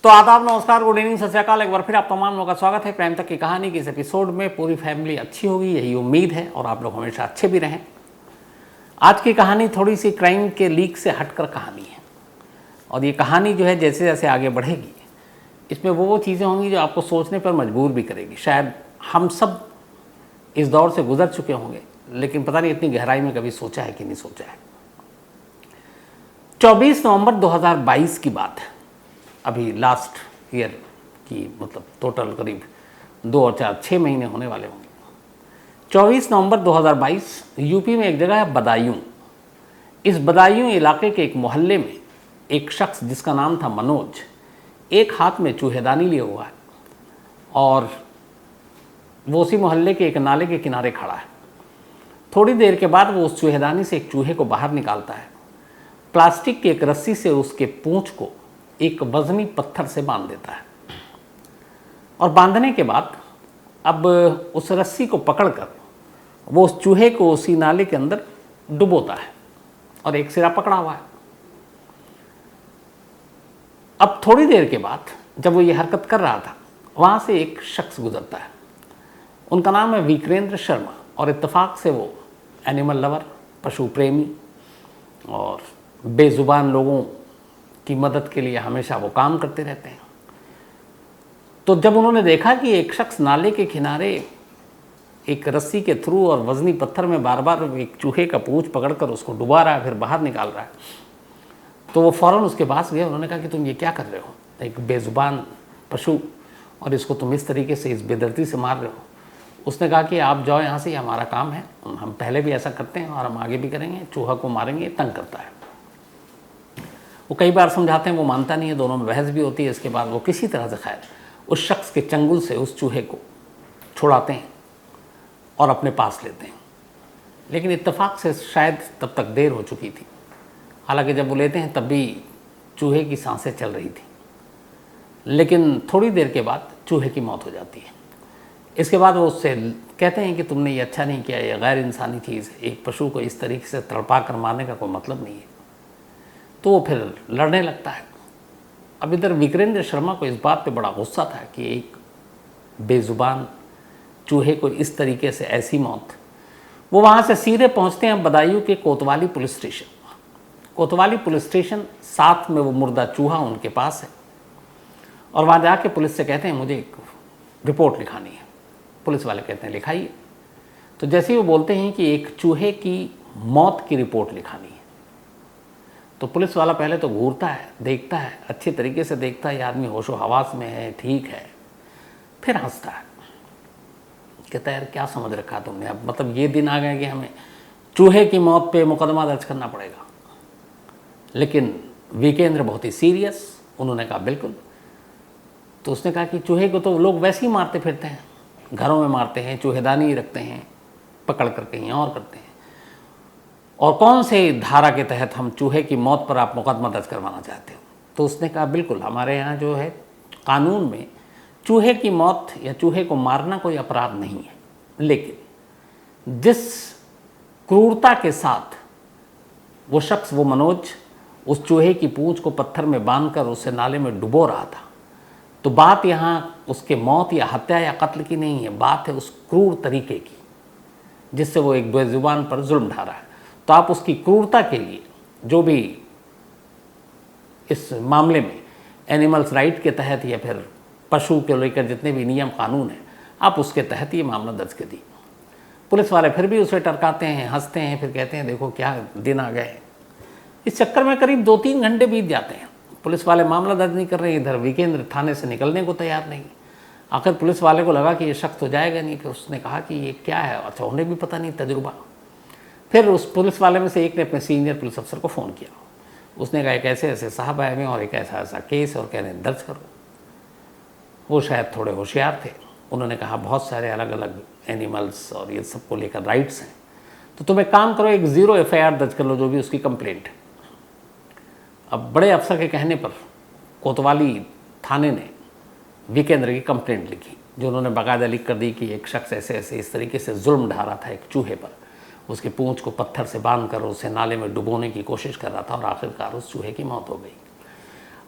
तो आदाब, नमस्कार, गुड इवनिंग, सत श्री अकाल। एक बार फिर आप तमाम लोगों का स्वागत है क्राइम तक की कहानी के इस एपिसोड में। पूरी फैमिली अच्छी होगी यही उम्मीद है और आप लोग हमेशा अच्छे भी रहें। आज की कहानी थोड़ी सी क्राइम के लीक से हटकर कहानी है और ये कहानी जो है जैसे जैसे आगे बढ़ेगी इसमें वो चीज़ें होंगी जो आपको सोचने पर मजबूर भी करेगी। शायद हम सब इस दौर से गुजर चुके होंगे लेकिन पता नहीं इतनी गहराई में कभी सोचा है कि नहीं सोचा है। 24 नवंबर 2022 की बात है, अभी लास्ट ईयर की, मतलब टोटल करीब 2 और 4 6 महीने होने वाले होंगे। 24 नवंबर 2022 यूपी में एक जगह है बदायूं। इस बदायूं इलाके के एक मोहल्ले में एक शख्स जिसका नाम था मनोज, एक हाथ में चूहेदानी लिए हुआ है और वो उसी मोहल्ले के एक नाले के किनारे खड़ा है। थोड़ी देर के बाद वो उस चूहेदानी से एक चूहे को बाहर निकालता है, प्लास्टिक की एक रस्सी से उसके पूंछ को एक वजनी पत्थर से बांध देता है और बांधने के बाद अब उस रस्सी को पकड़कर वो उस चूहे को उसी नाले के अंदर डुबोता है और एक सिरा पकड़ा हुआ है। अब थोड़ी देर के बाद जब वो ये हरकत कर रहा था वहाँ से एक शख्स गुजरता है। उनका नाम है विक्रेंद्र शर्मा और इत्तेफाक से वो एनिमल लवर, पशु प्रेमी और बेजुबान लोगों की मदद के लिए हमेशा वो काम करते रहते हैं। तो जब उन्होंने देखा कि एक शख्स नाले के किनारे एक रस्सी के थ्रू और वजनी पत्थर में बार बार एक चूहे का पूंछ पकड़कर उसको डुबा रहा है फिर बाहर निकाल रहा है, तो वो फ़ौरन उसके पास गए। उन्होंने कहा कि तुम ये क्या कर रहे हो, एक बेजुबान पशु, और इसको तुम इस तरीके से इस बेदर्दी से मार रहे हो। उसने कहा कि आप जाओ यहाँ से, ये हमारा काम है, हम पहले भी ऐसा करते हैं और हम आगे भी करेंगे। चूहा को मारेंगे, तंग करता है। वो कई बार समझाते हैं, वो मानता नहीं है, दोनों में बहस भी होती है। इसके बाद वो किसी तरह से खैर उस शख्स के चंगुल से उस चूहे को छुड़ाते हैं और अपने पास लेते हैं। लेकिन इत्तेफाक से शायद तब तक देर हो चुकी थी। हालांकि जब वो लेते हैं तब भी चूहे की सांसें चल रही थी, लेकिन थोड़ी देर के बाद चूहे की मौत हो जाती है। इसके बाद वो उससे कहते हैं कि तुमने ये अच्छा नहीं किया, ये गैर इंसानी चीज़ है, एक पशु को इस तरीके से तड़पा कर मारने का कोई मतलब नहीं है। तो वो फिर लड़ने लगता है। अब इधर विक्रेंद्र शर्मा को इस बात पे बड़ा गुस्सा था कि एक बेजुबान चूहे को इस तरीके से ऐसी मौत। वो वहाँ से सीधे पहुँचते हैं बदायूं के कोतवाली पुलिस स्टेशन। कोतवाली पुलिस स्टेशन, साथ में वो मुर्दा चूहा उनके पास है और वहाँ जाके पुलिस से कहते हैं मुझे एक रिपोर्ट लिखानी है। पुलिस वाले कहते हैं लिखाइए। तो जैसे ही वो बोलते हैं कि एक चूहे की मौत की रिपोर्ट लिखानी है, तो पुलिस वाला पहले तो घूरता है, देखता है, अच्छे तरीके से देखता है ये आदमी होशो हवास में है, ठीक है, फिर हंसता है, कहता है यार क्या समझ रखा तुमने, अब मतलब ये दिन आ गए कि हमें चूहे की मौत पे मुकदमा दर्ज करना पड़ेगा। लेकिन विकेंद्र बहुत ही सीरियस, उन्होंने कहा बिल्कुल। तो उसने कहा कि चूहे को तो लोग वैसे ही मारते फिरते हैं, घरों में मारते हैं, चूहेदानी रखते हैं, पकड़ कर कहीं और करते हैं, और कौन से धारा के तहत हम चूहे की मौत पर आप मुकदमा दर्ज करवाना चाहते हो। तो उसने कहा बिल्कुल, हमारे यहाँ जो है कानून में चूहे की मौत या चूहे को मारना कोई अपराध नहीं है, लेकिन जिस क्रूरता के साथ वो शख्स, वो मनोज, उस चूहे की पूंछ को पत्थर में बांधकर उसे नाले में डुबो रहा था, तो बात यहाँ उसके मौत या हत्या या कत्ल की नहीं है, बात है उस क्रूर तरीके की जिससे वो एक बेजुबान पर जुल्म ढा रहा है। तो आप उसकी क्रूरता के लिए जो भी इस मामले में एनिमल्स राइट के तहत या फिर पशु के लेकर जितने भी नियम कानून हैं, आप उसके तहत ये मामला दर्ज कर दी। पुलिस वाले फिर भी उसे टरकाते हैं, हंसते हैं, फिर कहते हैं देखो क्या दिन आ गए। इस चक्कर में करीब 2-3 घंटे बीत जाते हैं। पुलिस वाले मामला दर्ज नहीं कर रहे हैं, इधर विकेंद्र थाने से निकलने को तैयार नहीं। आखिर पुलिस वाले को लगा कि ये शख्स तो जाएगा नहीं, फिर उसने कहा कि ये क्या है, अच्छा उन्हें भी पता नहीं, तजुर्बा। फिर उस पुलिस वाले में से एक ने अपने सीनियर पुलिस अफसर को फ़ोन किया। उसने कहा एक ऐसे ऐसे साहब आए हुए और एक ऐसा ऐसा केस और कह रहे हैं दर्ज करो। वो शायद थोड़े होशियार थे, उन्होंने कहा बहुत सारे अलग अलग एनिमल्स और ये सबको लेकर राइट्स हैं, तो तुम एक काम करो, एक 0 FIR दर्ज कर लो जो भी उसकी कंप्लेंट है। अब बड़े अफसर के कहने पर कोतवाली थाने ने विकेंद्र की कंप्लेंट लिखी, जो उन्होंने बाकायदा लिख कर दी कि एक शख्स ऐसे ऐसे इस तरीके से जुल्म ढा रहा था एक चूहे पर, उसके पूंछ को पत्थर से बांधकर उसे नाले में डुबोने की कोशिश कर रहा था और आखिरकार उस चूहे की मौत हो गई।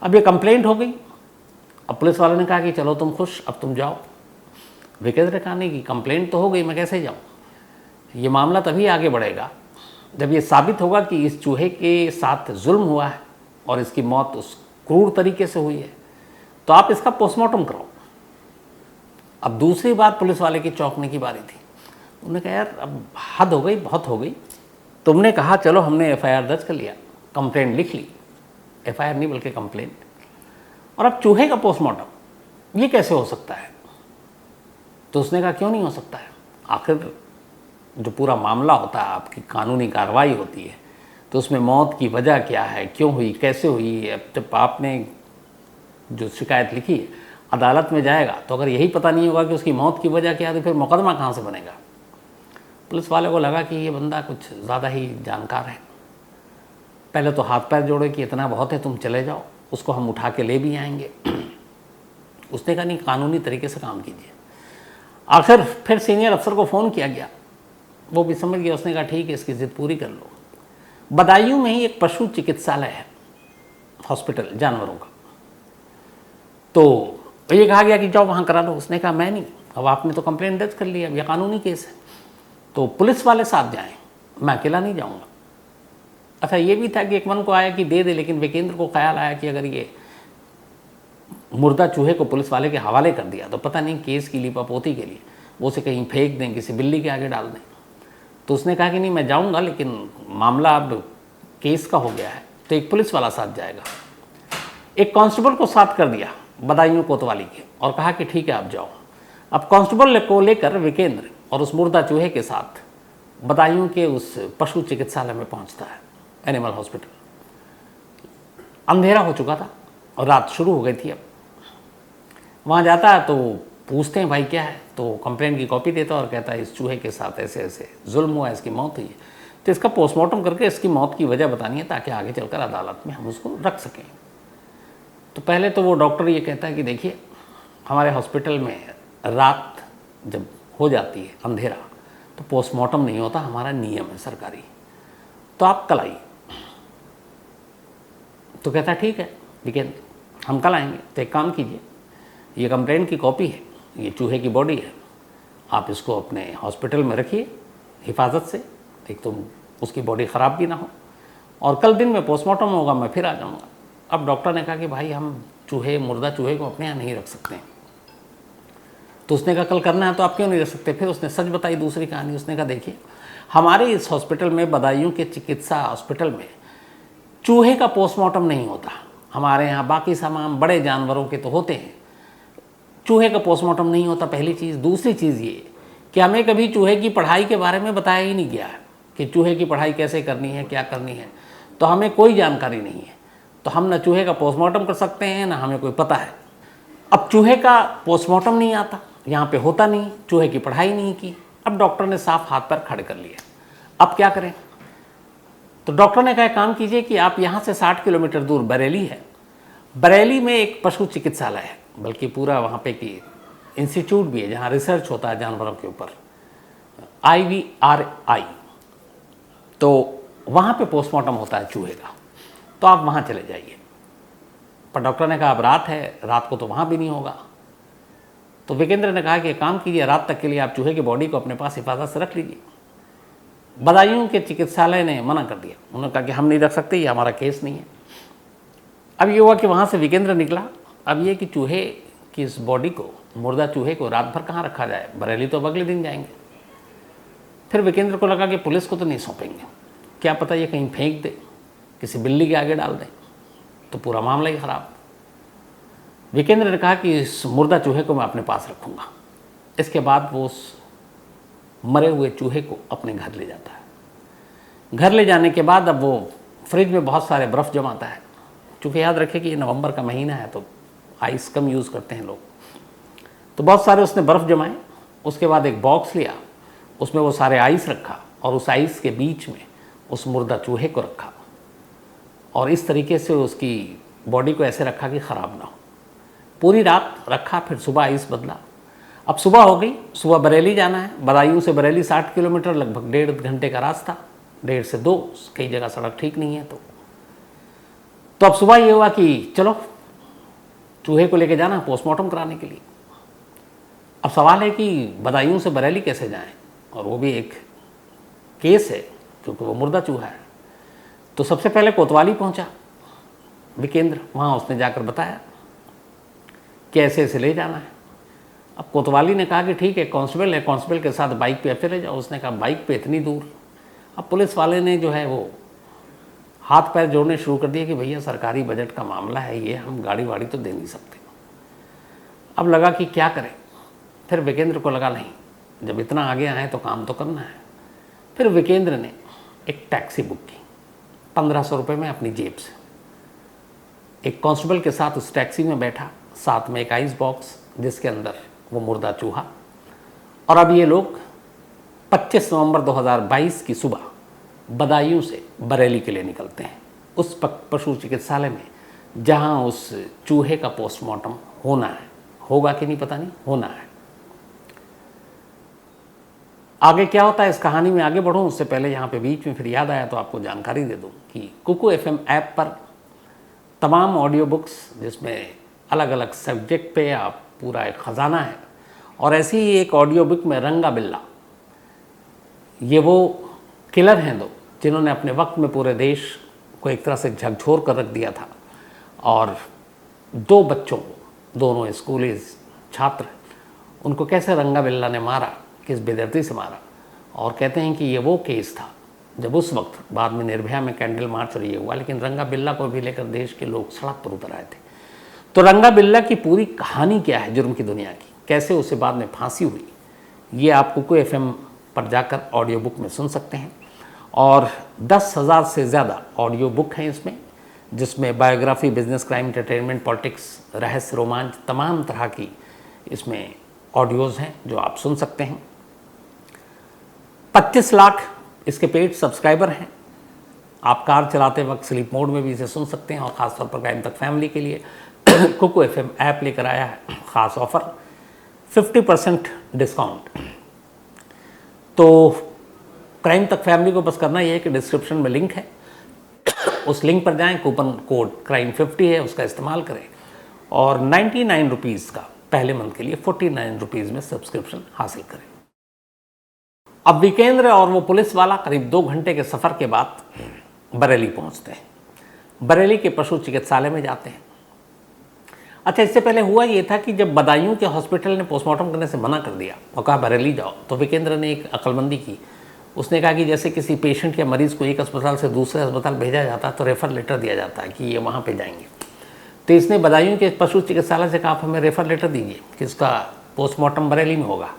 अब ये कंप्लेंट हो गई, अब पुलिस वालों ने कहा कि चलो तुम खुश, अब तुम जाओ। विकेंद्र ने कहा नहीं कि कंप्लेंट तो हो गई, मैं कैसे जाऊँ, ये मामला तभी आगे बढ़ेगा जब ये साबित होगा कि इस चूहे के साथ जुल्म हुआ है और इसकी मौत उस क्रूर तरीके से हुई है, तो आप इसका पोस्टमार्टम कराओ। अब दूसरी बात पुलिस वाले की चौंकने की बारी थी। उन्होंने कहा यार अब हद हो गई, बहुत हो गई। तुमने कहा चलो हमने एफआईआर दर्ज कर लिया, कंप्लेंट लिख ली, एफआईआर नहीं बल्कि कंप्लेंट, और अब चूहे का पोस्टमार्टम ये कैसे हो सकता है? तो उसने कहा क्यों नहीं हो सकता है, आखिर जो पूरा मामला होता है, आपकी कानूनी कार्रवाई होती है, तो उसमें मौत की वजह क्या है, क्यों हुई, कैसे हुई। अब जब आपने जो शिकायत लिखी है अदालत में जाएगा तो अगर यही पता नहीं होगा कि उसकी मौत की वजह क्या है, तो फिर मुकदमा कहाँ से बनेगा। पुलिस वाले को लगा कि ये बंदा कुछ ज़्यादा ही जानकार है। पहले तो हाथ पैर जोड़े कि इतना बहुत है, तुम चले जाओ, उसको हम उठा के ले भी आएंगे। उसने कहा नहीं, कानूनी तरीके से काम कीजिए। आखिर फिर सीनियर अफसर को फ़ोन किया गया, वो भी समझ गया। उसने कहा ठीक है, इसकी ज़िद पूरी कर लो। बदायूं में ही एक पशु चिकित्सालय है, हॉस्पिटल जानवरों का, तो ये कहा गया कि जाओ वहाँ करा लो। उसने कहा मैं नहीं, अब आपने तो कंप्लेंट दर्ज कर लिया, अब यह कानूनी केस है, तो पुलिस वाले साथ जाएं, मैं अकेला नहीं जाऊँगा। अच्छा ये भी था कि एक मन को आया कि दे दे, लेकिन विकेंद्र को ख्याल आया कि अगर ये मुर्दा चूहे को पुलिस वाले के हवाले कर दिया तो पता नहीं केस की लीपापोती के लिए वो उसे कहीं फेंक दें, किसी बिल्ली के आगे डाल दें। तो उसने कहा कि नहीं मैं जाऊँगा, लेकिन मामला अब केस का हो गया है, तो एक पुलिस वाला साथ जाएगा। एक कांस्टेबल को साथ कर दिया बदायूं कोतवाली के, और कहा कि ठीक है आप जाओ। अब कांस्टेबल को लेकर विकेंद्र और उस मुर्दा चूहे के साथ बदायूं के उस पशु चिकित्सालय में पहुंचता है, एनिमल हॉस्पिटल। अंधेरा हो चुका था और रात शुरू हो गई थी। अब वहाँ जाता है तो पूछते हैं भाई क्या है, तो कंप्लेंट की कॉपी देता है और कहता है इस चूहे के साथ ऐसे ऐसे जुल्म हुआ, इसकी मौत हुई है, तो इसका पोस्टमार्टम करके इसकी मौत की वजह बतानी है ताकि आगे चलकर अदालत में हम उसको रख सकें। तो पहले तो वो डॉक्टर ये कहता है कि देखिए हमारे हॉस्पिटल में रात जब हो जाती है अंधेरा तो पोस्टमार्टम नहीं होता, हमारा नियम है सरकारी, तो आप कल आइए। तो कहता है ठीक है विकेंद्र, हम कल आएंगे। तो एक काम कीजिए, ये कंप्लेंट की कॉपी है, ये चूहे की बॉडी है, आप इसको अपने हॉस्पिटल में रखिए हिफाजत से, एक तो उसकी बॉडी ख़राब भी ना हो, और कल दिन में पोस्टमार्टम होगा, मैं फिर आ जाऊँगा। अब डॉक्टर ने कहा कि भाई हम मुर्दा चूहे को अपने यहाँ नहीं रख सकते। तो उसने कहा कल करना है तो आप क्यों नहीं रख सकते। फिर उसने सच बताई दूसरी कहानी। उसने कहा देखिए हमारे इस हॉस्पिटल में, बदायूं के चिकित्सा हॉस्पिटल में, चूहे का पोस्टमार्टम नहीं होता। हमारे यहाँ बाकी तमाम बड़े जानवरों के तो होते हैं, चूहे का पोस्टमार्टम नहीं होता, पहली चीज़। दूसरी चीज़ ये कि हमें कभी चूहे की पढ़ाई के बारे में बताया ही नहीं गया है कि चूहे की पढ़ाई कैसे करनी है, क्या करनी है, तो हमें कोई जानकारी नहीं है। तो हम न चूहे का पोस्टमार्टम कर सकते हैं, ना हमें कोई पता है। अब चूहे का पोस्टमार्टम नहीं आता, यहाँ पे होता नहीं, चूहे की पढ़ाई नहीं की। अब डॉक्टर ने साफ हाथ पर खड़े कर लिए, अब क्या करें। तो डॉक्टर ने कहा काम कीजिए कि आप यहाँ से 60 किलोमीटर दूर बरेली है, बरेली में एक पशु चिकित्सालय है, बल्कि पूरा वहाँ पे कि इंस्टीट्यूट भी है जहाँ रिसर्च होता है जानवरों के ऊपर, IVRI, तो वहाँ पे पोस्टमार्टम होता है चूहे का, तो आप वहाँ चले जाइए। पर डॉक्टर ने कहा अब रात है, रात को तो वहाँ भी नहीं होगा। तो विकेंद्र ने कहा कि काम कीजिए, रात तक के लिए आप चूहे की बॉडी को अपने पास हिफाजत से रख लीजिए। बदायूं के चिकित्सालय ने मना कर दिया, उन्होंने कहा कि हम नहीं रख सकते, ये हमारा केस नहीं है। अब ये हुआ कि वहाँ से विकेंद्र निकला। अब ये कि चूहे की इस बॉडी को, मुर्दा चूहे को रात भर कहाँ रखा जाए, बरेली तो अब अगले दिन जाएंगे। फिर विकेंद्र को लगा कि पुलिस को तो नहीं सौंपेंगे, क्या पता ये कहीं फेंक दे, किसी बिल्ली के आगे डाल दें, तो पूरा मामला ही ख़राब। विकेंद्र ने कहा कि इस मुर्दा चूहे को मैं अपने पास रखूँगा। इसके बाद वो उस मरे हुए चूहे को अपने घर ले जाता है। घर ले जाने के बाद अब वो फ्रिज में बहुत सारे बर्फ़ जमाता है, चूँकि याद रखें कि ये नवंबर का महीना है तो आइस कम यूज़ करते हैं लोग, तो बहुत सारे उसने बर्फ़ जमाए। उसके बाद एक बॉक्स लिया, उसमें वो सारे आइस रखा और उस आइस के बीच में उस मुर्दा चूहे को रखा और इस तरीके से उसकी बॉडी को ऐसे रखा कि ख़राब ना हो। पूरी रात रखा, फिर सुबह आइस बदला। अब सुबह हो गई, सुबह बरेली जाना है। बदायूं से बरेली 60 किलोमीटर, लगभग 1.5 घंटे का रास्ता, 1.5 से 2, कई जगह सड़क ठीक नहीं है। तो अब सुबह ये हुआ कि चलो चूहे को लेके जाना पोस्टमार्टम कराने के लिए। अब सवाल है कि बदायूं से बरेली कैसे जाएं, और वो भी एक केस है क्योंकि वो मुर्दा चूहा है। तो सबसे पहले कोतवाली पहुंचा विकेंद्र, वहाँ उसने जाकर बताया कि ऐसे ऐसे ले जाना है। अब कोतवाली ने कहा कि ठीक है, कांस्टेबल है, कांस्टेबल के साथ बाइक पे चले जाओ। उसने कहा बाइक पे इतनी दूर। अब पुलिस वाले ने जो है वो हाथ पैर जोड़ने शुरू कर दिए कि भैया सरकारी बजट का मामला है ये, हम गाड़ी वाड़ी तो दे नहीं सकते। अब लगा कि क्या करें। फिर विकेंद्र को लगा नहीं, जब इतना आगे आए तो काम तो करना है। फिर विकेंद्र ने एक टैक्सी बुक की 1500 रुपये में अपनी जेब से। एक कांस्टेबल के साथ उस टैक्सी में बैठा, साथ में एक आइस बॉक्स जिसके अंदर वो मुर्दा चूहा। और अब ये लोग 25 नवंबर 2022 की सुबह बदायूं से बरेली के लिए निकलते हैं, उस पशु चिकित्सालय में जहां उस चूहे का पोस्टमार्टम होना है। होगा कि नहीं पता नहीं, होना है। आगे क्या होता है इस कहानी में आगे बढ़ूं उससे पहले यहाँ पे बीच में फिर याद आया तो आपको जानकारी दे दूं कि कुकू FM ऐप पर तमाम ऑडियो बुक्स जिसमें अलग अलग सब्जेक्ट पे आप पूरा एक ख़जाना है, और ऐसी ही एक ऑडियो बुक में रंगा बिल्ला, ये वो किलर हैं दो जिन्होंने अपने वक्त में पूरे देश को एक तरह से झकझोर कर रख दिया था, और दो बच्चों को, दोनों स्कूली छात्र, उनको कैसे रंगा बिल्ला ने मारा, किस बेदर्दी से मारा। और कहते हैं कि ये वो केस था जब उस वक्त बाद में निर्भया में कैंडल मार्च और ये हुआ, लेकिन रंगा बिल्ला को भी लेकर देश के लोग सड़क पर उतर आए थे। तो रंगा बिल्ला की पूरी कहानी क्या है जुर्म की दुनिया की, कैसे उसे बाद में फांसी हुई, ये आप कुकू FM पर जाकर ऑडियो बुक में सुन सकते हैं। और 10,000 से ज़्यादा ऑडियो बुक हैं इसमें, जिसमें biography, business, crime, entertainment, politics, रहस्य, रोमांच, तमाम तरह की इसमें ऑडियोज़ हैं जो आप सुन सकते हैं। 25 लाख इसके पेड सब्सक्राइबर हैं। आप कार चलाते वक्त स्लीप मोड में भी इसे सुन सकते हैं, और ख़ासतौर पर क्राइम तक फैमिली के लिए कुकू FM ऐप लेकर आया है ख़ास ऑफ़र 50% डिस्काउंट। तो क्राइम तक फैमिली को बस करना ये है कि डिस्क्रिप्शन में लिंक है, उस लिंक पर जाएं, कूपन कोड CRIME50 है, उसका इस्तेमाल करें, और 99 रुपीज़ का पहले मंथ के लिए 49 रुपीज़ में सब्सक्रिप्शन हासिल करें। अब विकेंद्र और वो पुलिस वाला करीब 2 घंटे के सफ़र के बाद बरेली पहुंचते हैं। बरेली के पशु चिकित्सालय में जाते हैं। अच्छा, इससे पहले हुआ ये था कि जब बदायूं के हॉस्पिटल ने पोस्टमार्टम करने से मना कर दिया और कहा बरेली जाओ, तो विकेंद्र ने एक अक्लमंदी की। उसने कहा कि जैसे किसी पेशेंट या मरीज़ को एक अस्पताल से दूसरे अस्पताल भेजा जाता है तो रेफ़र लेटर दिया जाता है कि ये वहाँ पे जाएंगे। तो इसने बदायूं के पशु चिकित्सालय से कहा आप हमें रेफ़र लेटर दीजिए कि इसका पोस्टमार्टम बरेली में होगा।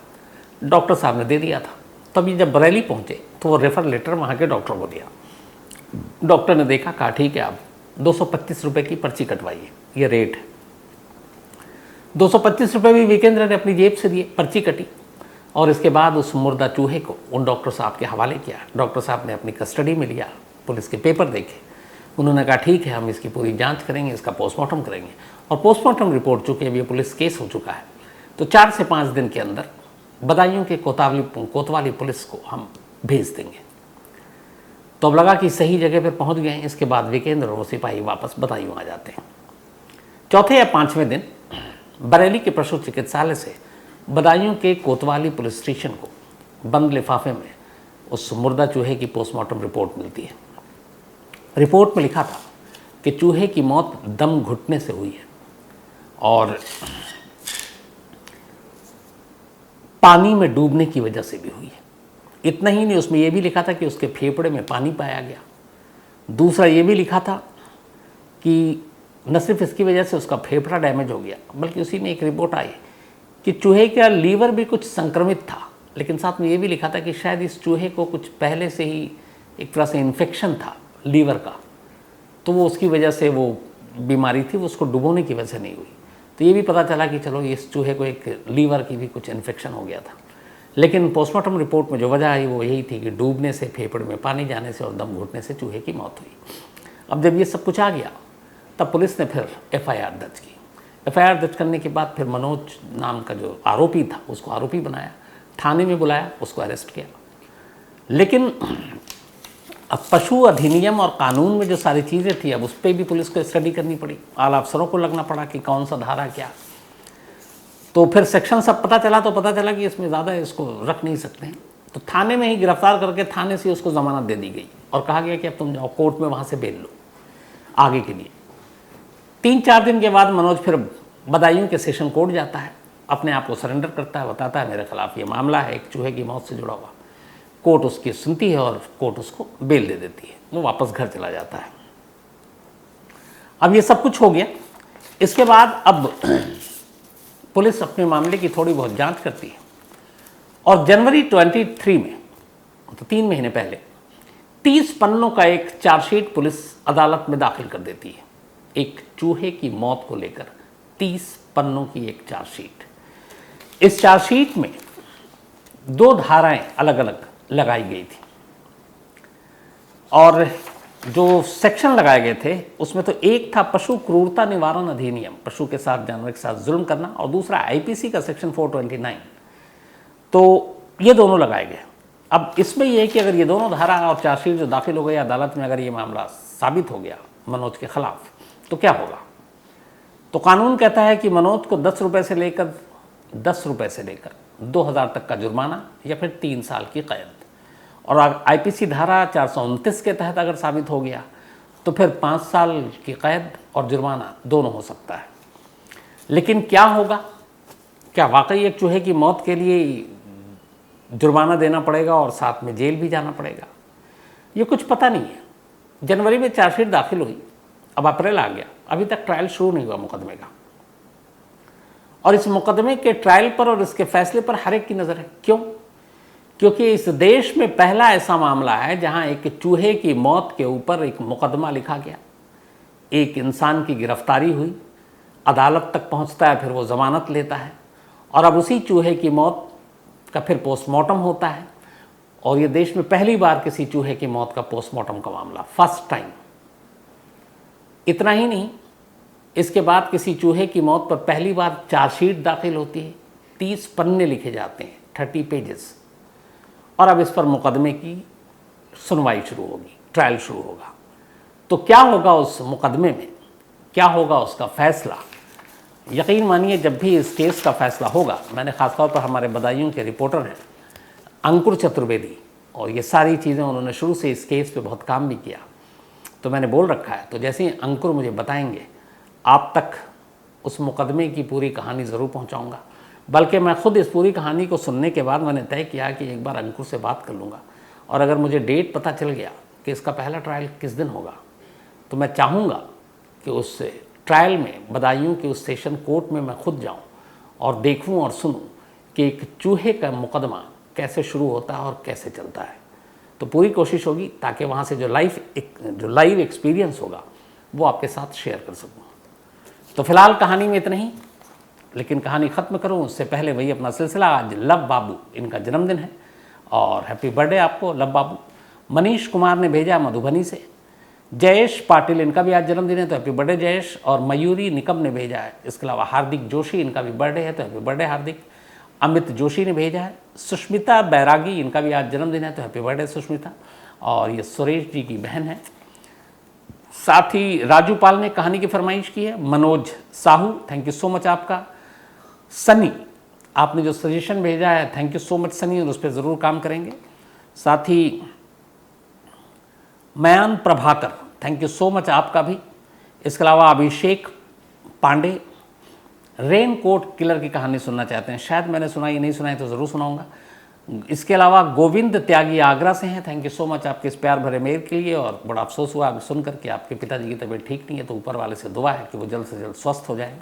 डॉक्टर साहब ने दे दिया था। तभी जब बरेली पहुँचे तो वो रेफ़र लेटर वहाँ के डॉक्टर को दिया। डॉक्टर ने देखा, कहा ठीक है, आप 225 रुपये की पर्ची कटवाइए, ये रेट है। 225 रुपये भी विकेंद्र ने अपनी जेब से दिए, पर्ची कटी, और इसके बाद उस मुर्दा चूहे को उन डॉक्टर साहब के हवाले किया। डॉक्टर साहब ने अपनी कस्टडी में लिया, पुलिस के पेपर देखे, उन्होंने कहा ठीक है, हम इसकी पूरी जांच करेंगे, इसका पोस्टमार्टम करेंगे। और पोस्टमार्टम रिपोर्ट चूँकि अब ये पुलिस केस हो चुका है, तो 4 से 5 दिन के अंदर बदायूं के कोतवाली पुलिस को हम भेज देंगे। तो अब लगा कि सही जगह पर पहुँच गए हैं। इसके बाद विकेंद्र और सिपाही वापस बदायूं आ जाते हैं। चौथे या 5वें दिन बरेली के पशु चिकित्सालय से बदायूं के कोतवाली पुलिस स्टेशन को बंद लिफाफे में उस मुर्दा चूहे की पोस्टमार्टम रिपोर्ट मिलती है। रिपोर्ट में लिखा था कि चूहे की मौत दम घुटने से हुई है और पानी में डूबने की वजह से भी हुई है। इतना ही नहीं, उसमें यह भी लिखा था कि उसके फेफड़े में पानी पाया गया। दूसरा ये भी लिखा था कि न सिर्फ इसकी वजह से उसका फेफड़ा डैमेज हो गया, बल्कि उसी में एक रिपोर्ट आई कि चूहे का लीवर भी कुछ संक्रमित था। लेकिन साथ में ये भी लिखा था कि शायद इस चूहे को कुछ पहले से ही एक तरह से इन्फेक्शन था लीवर का, तो वो उसकी वजह से वो बीमारी थी, वो उसको डुबोने की वजह से नहीं हुई। तो ये भी पता चला कि चलो इस चूहे को एक लीवर की भी कुछ इन्फेक्शन हो गया था। लेकिन पोस्टमार्टम रिपोर्ट में जो वजह आई वो यही थी कि डूबने से, फेफड़े में पानी जाने से और दम घुटने से चूहे की मौत हुई। अब जब ये सब कुछ आ गया तब पुलिस ने फिर FIR दर्ज की। FIR दर्ज करने के बाद फिर मनोज नाम का जो आरोपी था उसको आरोपी बनाया, थाने में बुलाया, उसको अरेस्ट किया। लेकिन अब पशु अधिनियम और कानून में जो सारी चीज़ें थी, अब उस पर भी पुलिस को स्टडी करनी पड़ी, आला अफसरों को लगना पड़ा कि कौन सा धारा क्या। तो फिर सेक्शन सब पता चला, तो पता चला कि इसमें ज़्यादा इसको रख नहीं सकते हैं, तो थाने में ही गिरफ्तार करके थाने से उसको ज़मानत दे दी गई और कहा गया कि अब तुम जाओ कोर्ट में, वहाँ से बेल लो आगे के लिए। 3-4 दिन के बाद मनोज फिर बदायूं के सेशन कोर्ट जाता है, अपने आप को सरेंडर करता है, बताता है मेरे खिलाफ ये मामला है एक चूहे की मौत से जुड़ा हुआ। कोर्ट उसकी सुनती है और कोर्ट उसको बेल दे देती है, वो वापस घर चला जाता है। अब ये सब कुछ हो गया। इसके बाद अब पुलिस अपने मामले की थोड़ी बहुत जांच करती है और जनवरी 23 में, तो 3 महीने पहले, 30 पन्नों का एक चार्जशीट पुलिस अदालत में दाखिल कर देती है, एक चूहे की मौत को लेकर 30 पन्नों की एक चार्जशीट। इस चार्जशीट में 2 धाराएं अलग अलग लगाई गई थी और जो सेक्शन लगाए गए थे उसमें तो एक था पशु क्रूरता निवारण अधिनियम, पशु के साथ जानवर के साथ जुल्म करना, और दूसरा आईपीसी का सेक्शन 429। तो ये दोनों लगाए गए। अब इसमें यह है कि अगर ये दोनों धारा और चार्जशीट जो दाखिल हो गई अदालत में, अगर ये मामला साबित हो गया मनोज के खिलाफ, तो क्या होगा। तो कानून कहता है कि मनोज को 10 रुपये से लेकर 2000 तक का जुर्माना या फिर 3 साल की कैद, और आईपीसी धारा 429 के तहत अगर साबित हो गया तो फिर 5 साल की कैद और जुर्माना दोनों हो सकता है। लेकिन क्या होगा, क्या वाकई एक चूहे की मौत के लिए जुर्माना देना पड़ेगा और साथ में जेल भी जाना पड़ेगा, ये कुछ पता नहीं है। जनवरी में चार्जशीट दाखिल हुई, अब अप्रैल आ गया, अभी तक ट्रायल शुरू नहीं हुआ मुकदमे का, और इस मुकदमे के ट्रायल पर और इसके फैसले पर हर एक की नज़र है। क्यों? क्योंकि इस देश में पहला ऐसा मामला है जहां एक चूहे की मौत के ऊपर एक मुकदमा लिखा गया, एक इंसान की गिरफ्तारी हुई, अदालत तक पहुंचता है, फिर वो ज़मानत लेता है, और अब उसी चूहे की मौत का फिर पोस्टमार्टम होता है, और ये देश में पहली बार किसी चूहे की मौत का पोस्टमार्टम का मामला, फर्स्ट टाइम। इतना ही नहीं, इसके बाद किसी चूहे की मौत पर पहली बार चार्जशीट दाखिल होती है, 30 पन्ने लिखे जाते हैं, 30 पेजेस, और अब इस पर मुकदमे की सुनवाई शुरू होगी, ट्रायल शुरू होगा। तो क्या होगा उस मुकदमे में, क्या होगा उसका फैसला, यकीन मानिए जब भी इस केस का फैसला होगा, मैंने ख़ासतौर पर हमारे बदायूं के रिपोर्टर हैं अंकुर चतुर्वेदी, और ये सारी चीज़ें उन्होंने शुरू से इस केस पे बहुत काम भी किया, तो मैंने बोल रखा है, तो जैसे ही अंकुर मुझे बताएंगे आप तक उस मुकदमे की पूरी कहानी ज़रूर पहुंचाऊंगा। बल्कि मैं खुद इस पूरी कहानी को सुनने के बाद मैंने तय किया कि एक बार अंकुर से बात कर लूँगा, और अगर मुझे डेट पता चल गया कि इसका पहला ट्रायल किस दिन होगा, तो मैं चाहूँगा कि उस ट्रायल में बदायूं के उस सेशन कोर्ट में मैं खुद जाऊँ और देखूँ और सुनूँ कि एक चूहे का मुकदमा कैसे शुरू होता है और कैसे चलता है। तो पूरी कोशिश होगी ताकि वहाँ से जो लाइव एक्सपीरियंस होगा वो आपके साथ शेयर कर सकूँ। तो फिलहाल कहानी में इतना ही, लेकिन कहानी ख़त्म करूँ उससे पहले वही अपना सिलसिला। आज लव बाबू इनका जन्मदिन है और हैप्पी बर्थडे आपको लव बाबू। मनीष कुमार ने भेजा मधुबनी से। जयेश पाटिल इनका भी आज जन्मदिन है, तो हैप्पी बर्थडे जयेश। और मयूरी निकम ने भेजा है। इसके अलावा हार्दिक जोशी इनका भी बर्थडे है, तो हैप्पी बर्थडे हार्दिक। अमित जोशी ने भेजा है। सुष्मिता बैरागी इनका भी आज जन्मदिन है, तो हैप्पी बर्थडे सुष्मिता। और ये सुरेश जी की बहन है। साथ ही राजू पाल ने कहानी की फरमाइश की है। Manoj Sahu thank you so much आपका। सनी आपने जो सजेशन भेजा है thank you so much Sunny, और उस पर ज़रूर काम करेंगे। साथ ही Mayan Prabhakar thank you so much आपका भी। इसके अलावा Abhishek Pandey raincoat killer की कहानी सुनना चाहते हैं, शायद मैंने सुनाई नहीं सुनाई तो ज़रूर सुनाऊंगा। इसके अलावा गोविंद त्यागी आगरा से हैं, थैंक यू सो मच आपके इस प्यार भरे मेल के लिए। और बड़ा अफसोस हुआ सुनकर कि आपके पिताजी की तबीयत ठीक नहीं है, तो ऊपर वाले से दुआ है कि वो जल्द से जल्द स्वस्थ हो जाए।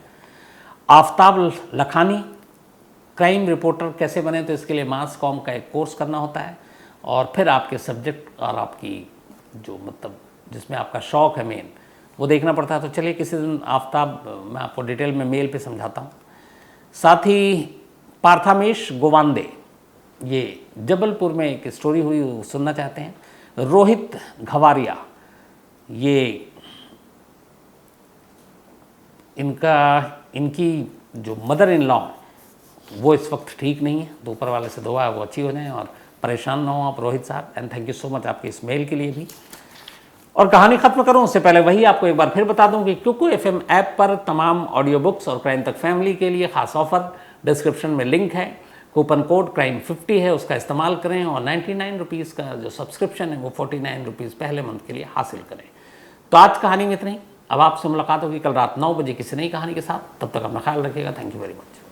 आफ्ताब लखानी क्राइम रिपोर्टर कैसे बने, तो इसके लिए मास कॉम का एक कोर्स करना होता है, और फिर आपके सब्जेक्ट और आपकी जो मतलब जिसमें आपका शौक़ है मेन वो देखना पड़ता है। तो चलिए किसी दिन आफ्ताब मैं आपको डिटेल में मेल पे समझाता हूँ। साथ ही पार्थामेश गोवांदे ये जबलपुर में एक स्टोरी हुई वो सुनना चाहते हैं। रोहित घवारिया ये इनकी जो मदर इन लॉ वो इस वक्त ठीक नहीं है, तो ऊपर वाले से दुआ है वो अच्छी हो जाए। और परेशान ना हो आप रोहित साहब, and thank you so much आपके इस मेल के लिए भी। और कहानी खत्म करूं उससे पहले वही आपको एक बार फिर बता दूं कि कुकू FM ऐप पर तमाम ऑडियो बुक्स और क्राइम तक फैमिली के लिए खास ऑफर, डिस्क्रिप्शन में लिंक है, कूपन कोड crime50 है, उसका इस्तेमाल करें और 99 रुपीज़ का जो सब्सक्रिप्शन है वो 49 रुपीज़ पहले मंथ के लिए हासिल करें। तो आज कहानी में इतना ही। अब आपसे मुलाकात होगी कल रात 9 बजे किसी नई कहानी के साथ। तब तक अपना ख्याल रखिएगा। Thank you very much.